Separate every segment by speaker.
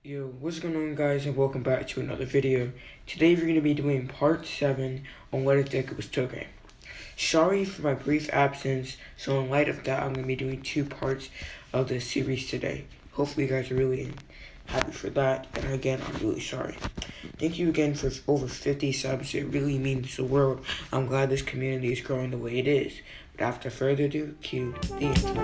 Speaker 1: Yo, what's going on guys, and welcome back to another video. Today we're going to be doing part 7 on what if Deku was Toge. Sorry for my brief absence, so in light of that I'm going to be doing 2 parts of this series today. Hopefully you guys are really happy for that, and again, I'm really sorry. Thank you again for over 50 subs, it really means the world. I'm glad this community is growing the way it is. But after further ado, cue the intro.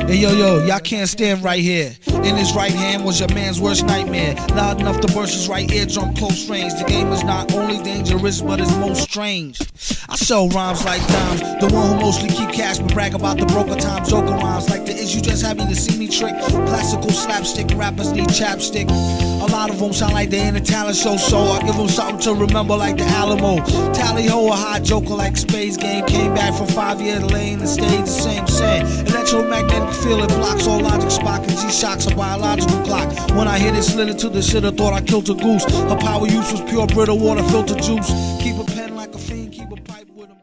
Speaker 2: Hey yo, y'all can't stand right here. In his right hand was your man's worst nightmare. Loud enough to burst his right eardrum close range. The game is not only dangerous, but it's most strange. I sell rhymes like dimes. The one who mostly keep cash but brag about the broken times. Joker rhymes like the is you just happy to see me trick. Classical slapstick rappers need chapstick. A lot of them sound like they in a talent show, so I give them something to remember like the Alamo. Tally ho, a hot joker like Space Game. Came back from 5-year lane and stayed the same. Electromagnetic field, it blocks all logic spot, cause G-Shock's a biological clock. When I hit it, slid into the shit, I thought I killed a goose. Her power use was pure brittle water filter juice. Keep a pen like a fiend, keep a pipe with him.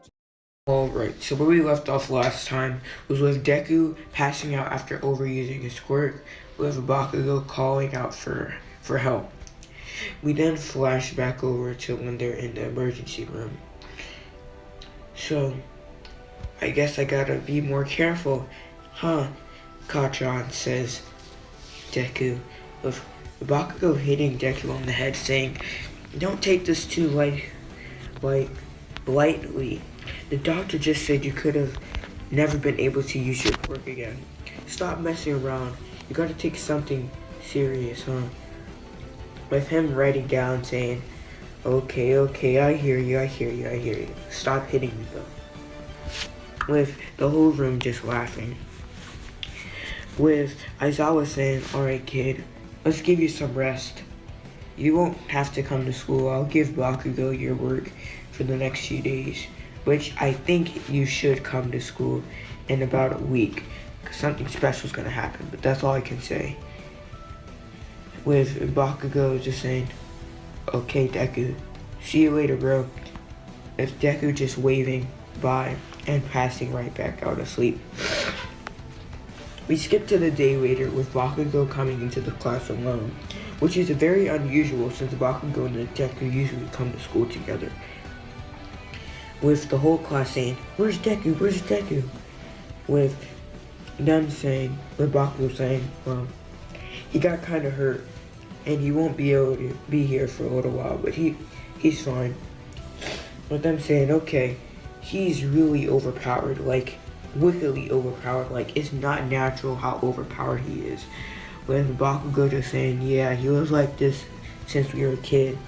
Speaker 1: Alright, so where we left off last time was with Deku passing out after overusing his quirk, with Bakugo calling out for help. We then flash back over to when they're in the emergency room. So, I guess I gotta be more careful, huh? Kachan, says Deku, with Bakugo hitting Deku on the head, saying, "Don't take this too lightly. The doctor just said you could have never been able to use your quirk again. Stop messing around. You gotta take something serious, huh?" With him writing down saying, Okay, I hear you. Stop hitting me though. With the whole room just laughing. With Aizawa saying, "Alright kid, let's give you some rest. You won't have to come to school. I'll give Bakugo your work for the next few days." Which I think you should come to school in about a week, because something special is going to happen, but that's all I can say. With Bakugo just saying, "Okay Deku, see you later bro." With Deku just waving bye and passing right back out asleep. We skip to the day later with Bakugo coming into the class alone, which is very unusual since Bakugo and Deku usually come to school together. With the whole class saying, "Where's Deku? Where's Deku?" With Bakugo saying, well, he got kind of hurt and he won't be able to be here for a little while, but he's fine. With them saying, okay, he's really overpowered, like wickedly overpowered, like it's not natural how overpowered he is. With Bakugo just saying, yeah, he was like this since we were kids.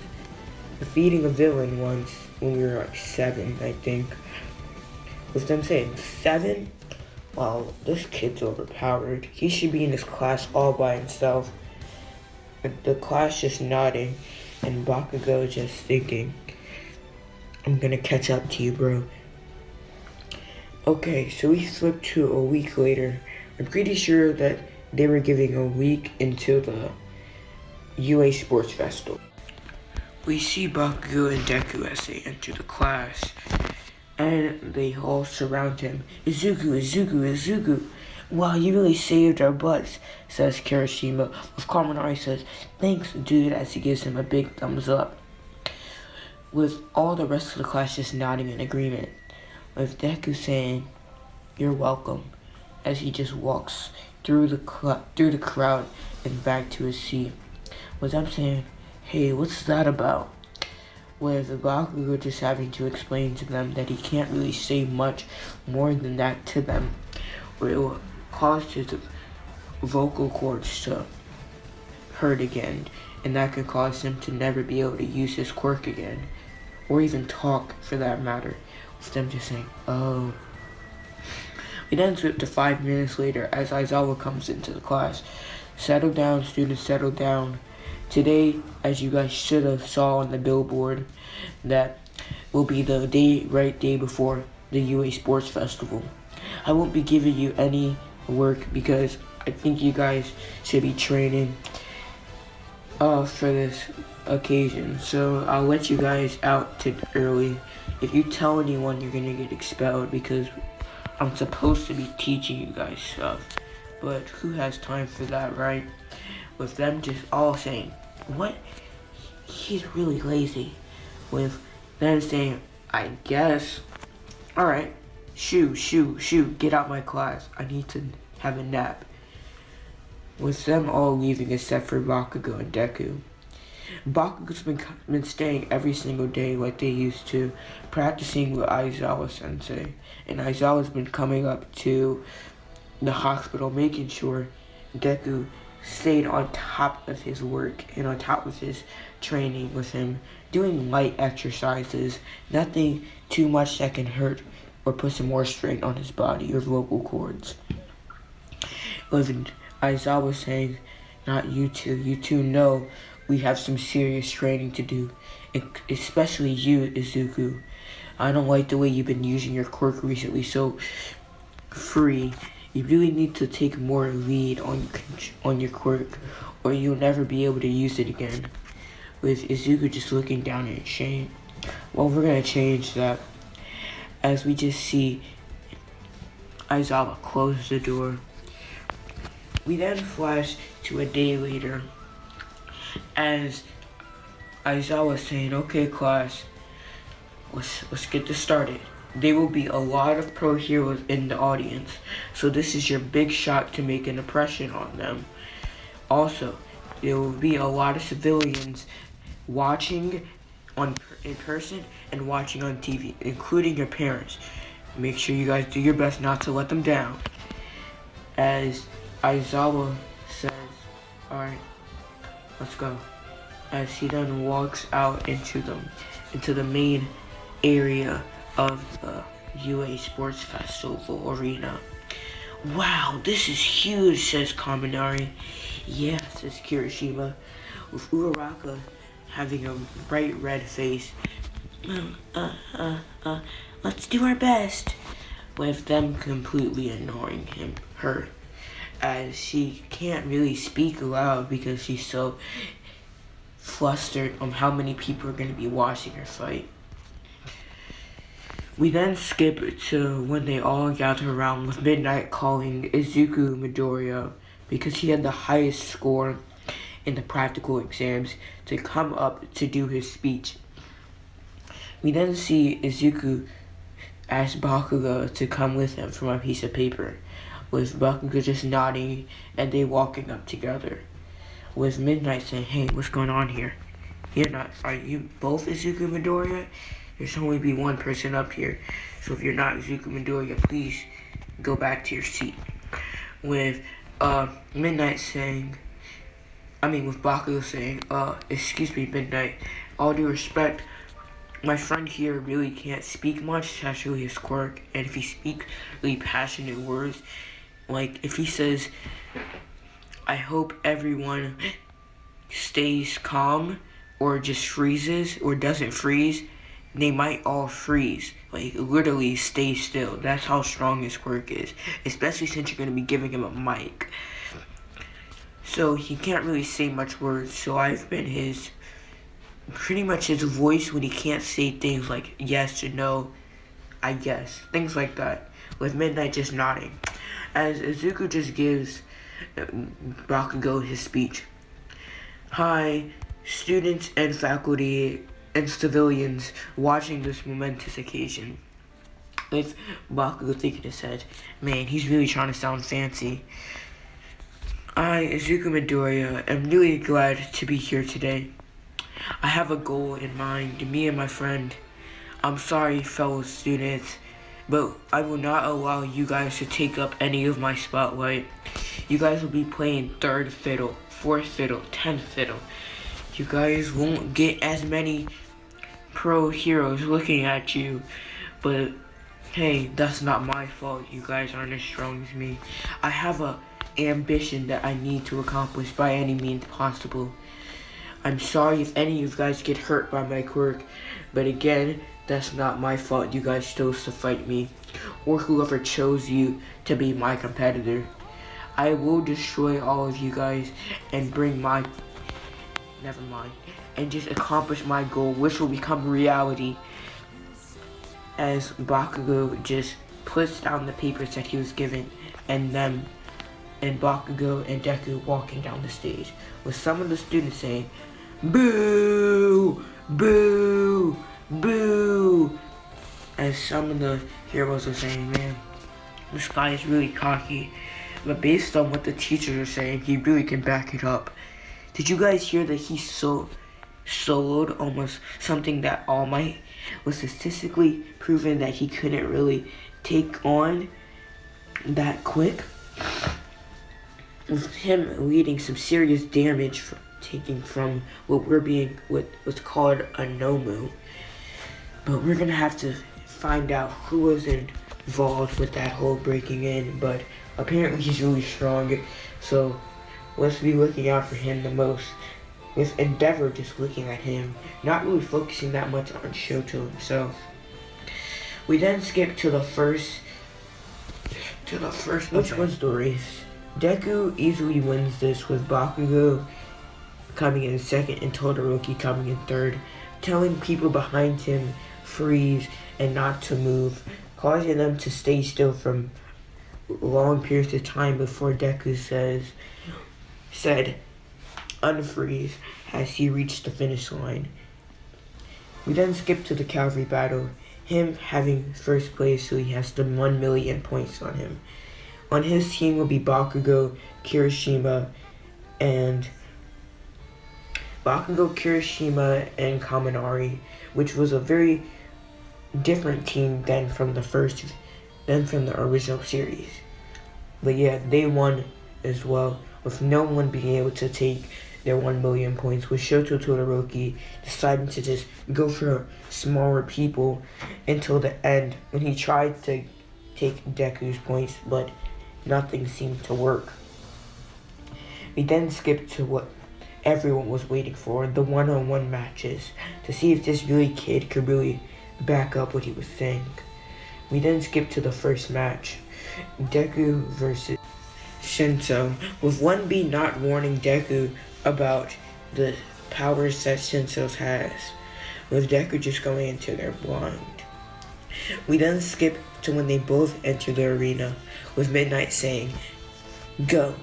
Speaker 1: Defeating a villain once when we were like 7, I think. With them saying, 7? Wow, this kid's overpowered. He should be in this class all by himself. The class just nodding, and Bakugo just thinking, I'm gonna catch up to you, bro. Okay, so we flip to a week later. I'm pretty sure that they were giving a week until the UA Sports Festival. We see Bakugo and Deku as they enter the class, and they all surround him. Izuku. Wow, you really saved our butts, says Kirishima. With Kaminari says, thanks, dude, as he gives him a big thumbs up. With all the rest of the class just nodding in agreement. With Deku saying, you're welcome, as he just walks through the crowd and back to his seat. With them saying, hey, what's that about? With Bakugo just having to explain to them that he can't really say much more than that to them, or it will cause his vocal cords to hurt again, and that could cause him to never be able to use his quirk again, or even talk for that matter. With them just saying, oh. We then swip to 5 minutes later as Aizawa comes into the class. Settle down, students, settle down. Today, as you guys should have saw on the billboard, that will be the day before the UA Sports Festival. I won't be giving you any work because I think you guys should be training for this occasion. So I'll let you guys out early. If you tell anyone, you're gonna get expelled because I'm supposed to be teaching you guys stuff. But who has time for that, right? with them just all saying, what? He's really lazy. With them saying, I guess. Alright, shoo, get out my class. I need to have a nap. With them all leaving except for Bakugo and Deku. Bakugo's been staying every single day like they used to, practicing with Aizawa sensei. And Aizawa's been coming up to the hospital making sure Deku stayed on top of his work and on top of his training with him, doing light exercises, nothing too much that can hurt or put some more strain on his body or vocal cords. With Aizawa saying, not you two know we have some serious training to do, especially you, Izuku. I don't like the way you've been using your quirk recently so free. You really need to take more lead on your quirk, or you'll never be able to use it again. With Izuku just looking down in shame. Well, we're gonna change that as we just see Aizawa close the door. We then flash to a day later as Aizawa saying, okay class, let's get this started. There will be a lot of pro heroes in the audience, so this is your big shot to make an impression on them. Also, there will be a lot of civilians watching in person and watching on TV, including your parents. Make sure you guys do your best not to let them down. As Aizawa says, alright, let's go. As he then walks out into the main area of the UA Sports Festival arena. Wow, this is huge, says Kaminari. Yeah, says Kirishima, with Uraraka having a bright red face. Let's do our best. With them completely ignoring her, as she can't really speak aloud because she's so flustered on how many people are going to be watching her fight. We then skip to when they all gather around with Midnight calling Izuku Midoriya because he had the highest score in the practical exams to come up to do his speech. We then see Izuku ask Bakugo to come with him from a piece of paper, with Bakugo just nodding and they walking up together. With Midnight saying, hey, what's going on here? Are you both Izuku Midoriya? There's only be one person up here, so if you're not Izuku Midoriya, please go back to your seat. With Midnight saying, with Bakugo saying, excuse me, Midnight, all due respect, my friend here really can't speak much, that's really his quirk, and if he speaks really passionate words, like if he says, I hope everyone stays calm, or just freezes, or doesn't freeze, they might all freeze. Like, literally stay still. That's how strong his quirk is. Especially since you're going to be giving him a mic. So, he can't really say much words. So, I've been pretty much his voice when he can't say things like yes or no, I guess. Things like that. With Midnight just nodding. As Izuku just gives Bakugo his speech. Hi, students and faculty and civilians watching this momentous occasion. With Bakugo thinking in his head, man, he's really trying to sound fancy. I, Izuku Midoriya, am really glad to be here today. I have a goal in mind, me and my friend. I'm sorry, fellow students, but I will not allow you guys to take up any of my spotlight. You guys will be playing 3rd fiddle, 4th fiddle, 10th fiddle. You guys won't get as many pro heroes looking at you, but hey, that's not my fault. You guys aren't as strong as me. I have a ambition that I need to accomplish by any means possible. I'm sorry if any of you guys get hurt by my quirk, but again, that's not my fault. You guys chose to fight me, or whoever chose you to be my competitor. I will destroy all of you guys and and just accomplish my goal, which will become reality. As Bakugo just puts down the papers that he was given, and then and Bakugo and Deku walking down the stage, with some of the students saying, "Boo! Boo! Boo!" As some of the heroes are saying, man, this guy is really cocky. But based on what the teachers are saying, he really can back it up. Did you guys hear that he soloed almost something that All Might was statistically proven that he couldn't really take on that quick? With him leading some serious damage from taking from what was called a Nomu. But we're gonna have to find out who was involved with that whole breaking in, but apparently he's really strong, so let's be looking out for him the most. With Endeavor just looking at him, not really focusing that much on Shoto himself. We then skip to the first, which was the race. Deku easily wins this, with Bakugo coming in second and Todoroki coming in third, telling people behind him freeze and not to move, causing them to stay still from long periods of time before Deku said unfreeze as he reached the finish line. We then skip to the cavalry battle, him having first place, so he has the 1 million points on him. On his team will be Bakugo, Kirishima, and Kaminari, which was a very different team than from the original series. But yeah, they won as well, with no one being able to take their 1 million points, with Shoto Todoroki deciding to just go for smaller people until the end when he tried to take Deku's points, but nothing seemed to work. We then skipped to what everyone was waiting for, the one-on-one matches, to see if this really kid could really back up what he was saying. We then skipped to the first match, Deku versus Shinso, with 1B not warning Deku about the powers that Shinso has, with Deku just going into their blind. We then skip to when they both enter the arena, with Midnight saying, "Go."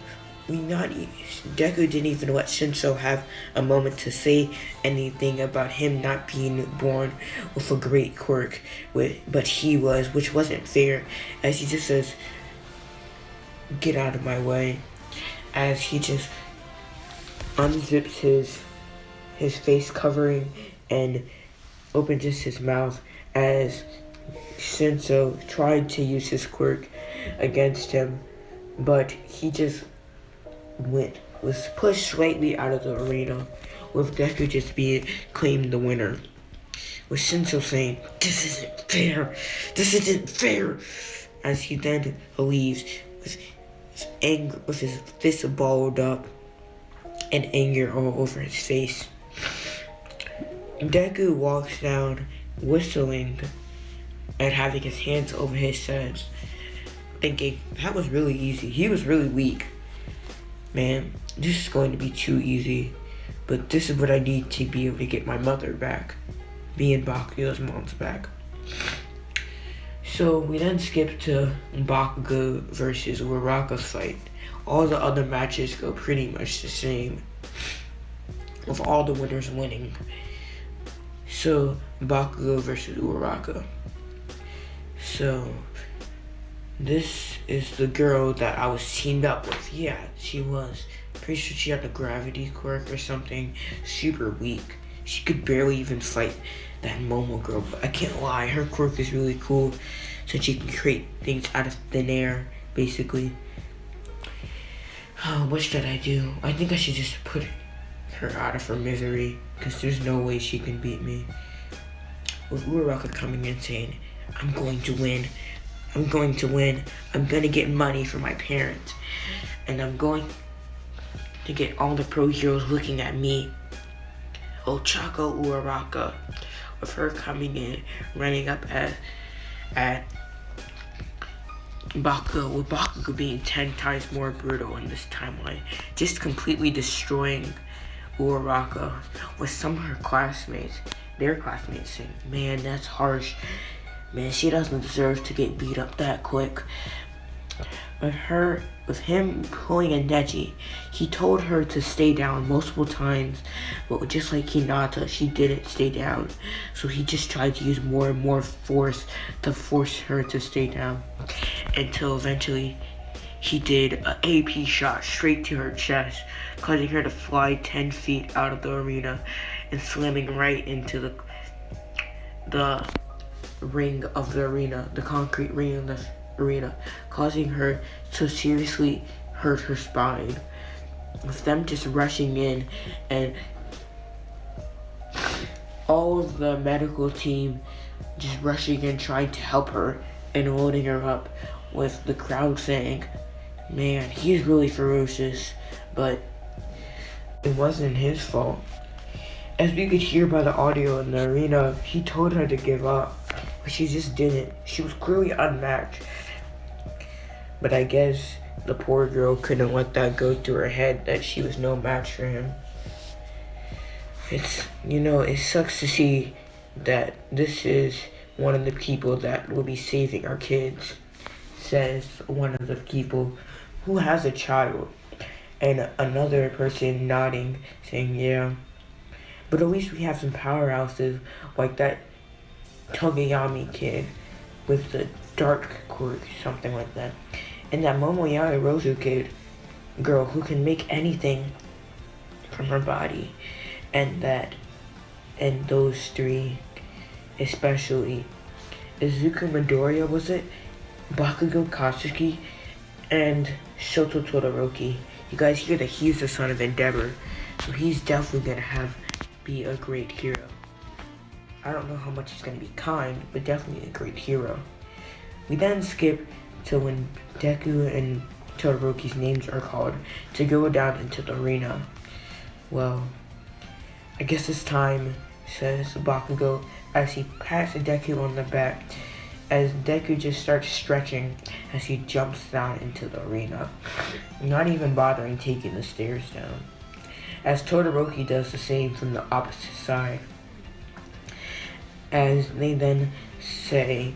Speaker 1: Deku didn't even let Shinso have a moment to say anything about him not being born with a great quirk, but he was, which wasn't fair, as he just says, "Get out of my way," as he just unzips his face covering and opens just his mouth, as Shinso tried to use his quirk against him, but he just was pushed slightly out of the arena, with Deku just being claimed the winner, with Shinso saying, "This isn't fair, this isn't fair," as he then leaves with anger, with his fist balled up and anger all over his face. Deku walks down whistling and having his hands over his chest, thinking, that was really easy. He was really weak. Man, this is going to be too easy, but this is what I need to be able to get my mother back, being Bakugo's mom's back. So we then skip to Bakugo versus Uraraka's fight. All the other matches go pretty much the same, with all the winners winning. So Bakugo versus Uraraka. So this is the girl that I was teamed up with. Yeah, she was. Pretty sure she had a gravity quirk or something. Super weak. She could barely even fight that Momo girl, but I can't lie, her quirk is really cool, so she can create things out of thin air, basically. Oh, what should I do? I think I should just put her out of her misery, because there's no way she can beat me. With Uraraka coming in saying, I'm going to win. I'm going to win. I'm going to get money for my parents. And I'm going to get all the pro heroes looking at me. Ochako Uraraka. With her coming in, running up at Bakugo, with Bakugo being 10 times more brutal in this timeline. Just completely destroying Uraraka, with some of her classmates, their classmates saying, man, that's harsh. Man, she doesn't deserve to get beat up that quick. with him pulling a Neji. He told her to stay down multiple times, but just like Hinata, she didn't stay down. So he just tried to use more and more force to force her to stay down, until eventually he did an AP shot straight to her chest, causing her to fly 10 feet out of the arena and slamming right into the ring of the arena, the concrete ring of the arena, causing her to seriously hurt her spine. With them just rushing in and all of the medical team just rushing in trying to help her and holding her up, with the crowd saying, "Man, he's really ferocious," but it wasn't his fault. As we could hear by the audio in the arena, he told her to give up, but she just didn't. She was clearly unmatched. But I guess the poor girl couldn't let that go through her head that she was no match for him. It sucks to see that this is one of the people that will be saving our kids, says one of the people who has a child. And another person nodding, saying, yeah. But at least we have some powerhouses like that Toge kid with the dark quirk, something like that. And that Momoyari Rosu kid, girl who can make anything from her body. And those three, especially Izuku Midoriya, was it? Bakugo Katsuki and Shoto Todoroki. You guys hear that he's the son of Endeavor, so he's definitely gonna be a great hero. I don't know how much he's gonna be kind, but definitely a great hero. We then skip to when Deku and Todoroki's names are called to go down into the arena. Well, I guess it's time, says Bakugo as he pats Deku on the back, as Deku just starts stretching as he jumps down into the arena, not even bothering taking the stairs down, as Todoroki does the same from the opposite side. As they then say,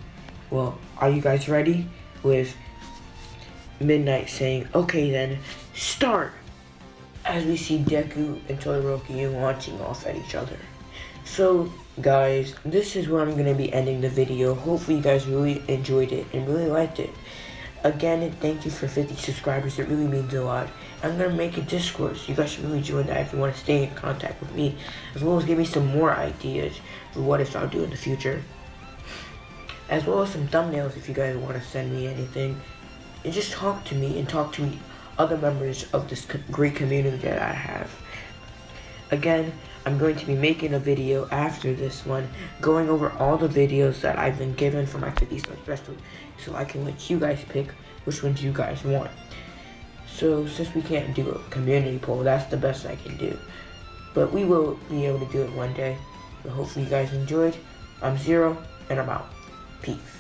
Speaker 1: well, are you guys ready? With Midnight saying, okay then, start! As we see Deku and Todoroki launching off at each other. So, guys, this is where I'm going to be ending the video. Hopefully you guys really enjoyed it and really liked it. Again, thank you for 50 subscribers. It really means a lot. I'm going to make a Discord, so you guys should really join that if you want to stay in contact with me, as well as give me some more ideas for what if I'll do in the future. As well as some thumbnails if you guys want to send me anything. And just talk to me and talk to other members of this great community that I have. Again, I'm going to be making a video after this one, going over all the videos that I've been given for my 50 sub special, so I can let you guys pick which ones you guys want. So since we can't do a community poll, that's the best I can do. But we will be able to do it one day. So hopefully you guys enjoyed. I'm Zero, and I'm out. Peace.